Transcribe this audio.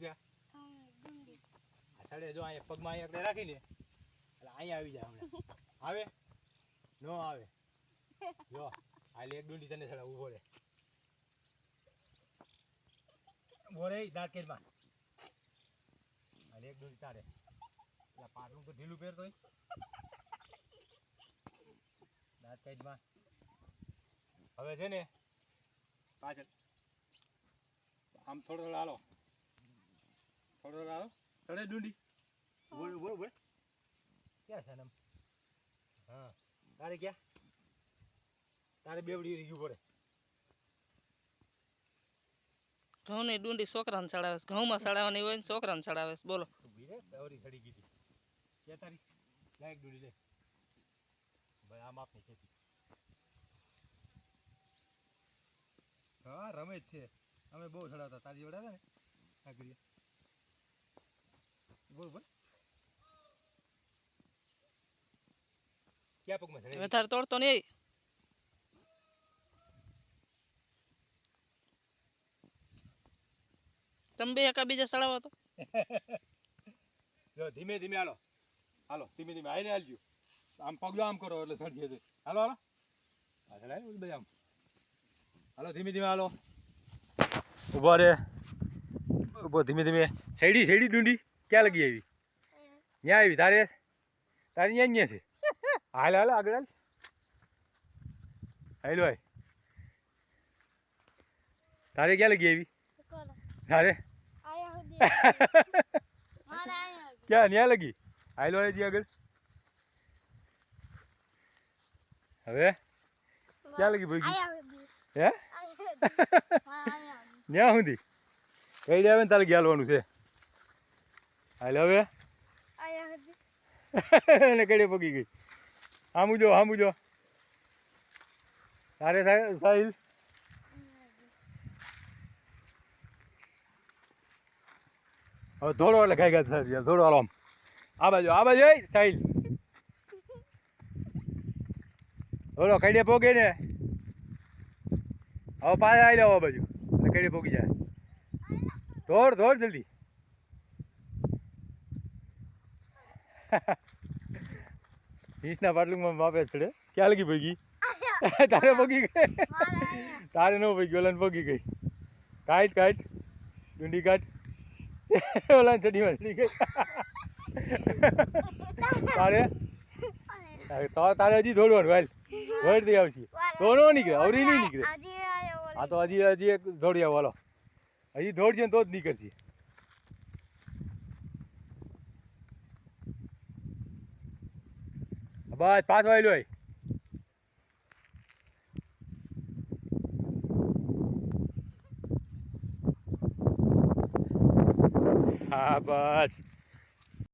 છે આ સડે જો અહીંયા પગમાં અહીંયા રાખીને એટલે અહીંયા આવી જાય હમણાં આવે નો આવે જો હાલ એક ડુંડી તને સડા ઊભો રહે બોરે દાંત કેરમાં હાલ એક ડુંડી તારે એટલે પાટલું તો ઢીલું પહેરતો હોય દાંત કેરમાં હવે છે ને પાછળ આમ થોડો હાલો ચડે ડુંડી બોલ બોલ બોલ ક્યાં છે નમ હા તારે ક્યાં તારે બેવડી રહી ગયું પડે ઘઉં ની ડુંડી છોકરાને ચડાવે છે ઘઉંમાં ચડાવવાની હોય ને છોકરાને ચડાવે છે બોલો બેવડી સડી ગઈ ક્યાં તારી લાયક ડુંડી લે ભાઈ આ માપની ખેતી હા રમે જ છે અમે બહુ ચડાવતા તારી વડાતા ને આ કરીએ બોલ બોલ ક્યાં પગમાં ચડે વધારે તોડતો નહીં તમે બે એકા બીજા ચડાવો તો જો ધીમે ધીમે હાલો હાલો ધીમે ધીમે આઈને હાલજો આમ પગલો આમ કરો એટલે સડશે તો હાલો હાલો હા ચડાય બધા આમ હાલો ધીમે ધીમે હાલો ઊભો રે ઊભો ધીમે ધીમે સડી ડુંડી ક્યાં લગી આવી ત્યાં આવી તારે તારે ત્યાં છે હાલ હાલ આગળ હાલ હાલો ભાઈ તારે ક્યાં લગી આવી તારે ક્યાં ન્યા લગી હાલો હજી આગળ હવે ક્યાં લગી ભાઈ હે ન્યા સુધી કઈ આવે ને તારે ગયા હાલવાનું છે હાલ હવે એને કડે પગી ગઈ આમું જો તારે સાહિલ હવે થોડો એટલે ખાઈ ગયા થોડો હાલો આ બાજુ સ્ટાઇલ થોડો કઈડે પોગે ને હવે પાછા આવી જાવ આ બાજુ એટલે કઈડે પોગી જાય દોડ જલ્દી વીસના પાટલુંમાં માપે ચડે ક્યાં લગી ભોગી તારે પોગી ગઈ તારે ન પોગી ઓલાને પોગી ગઈ કાઢ ડુંડી કાઢ ઓલા ચડીમાં ચડી ગઈ તારે હજી દોડવાનું હાલ દોડતી આવશે તો ન નીકળે અવરી નહીં નીકળે હા તો હજી દોડી આવો હાલો હજી દોડશે ને તો જ નીકળશે બસ પાછો આવેલો હોય હા બસ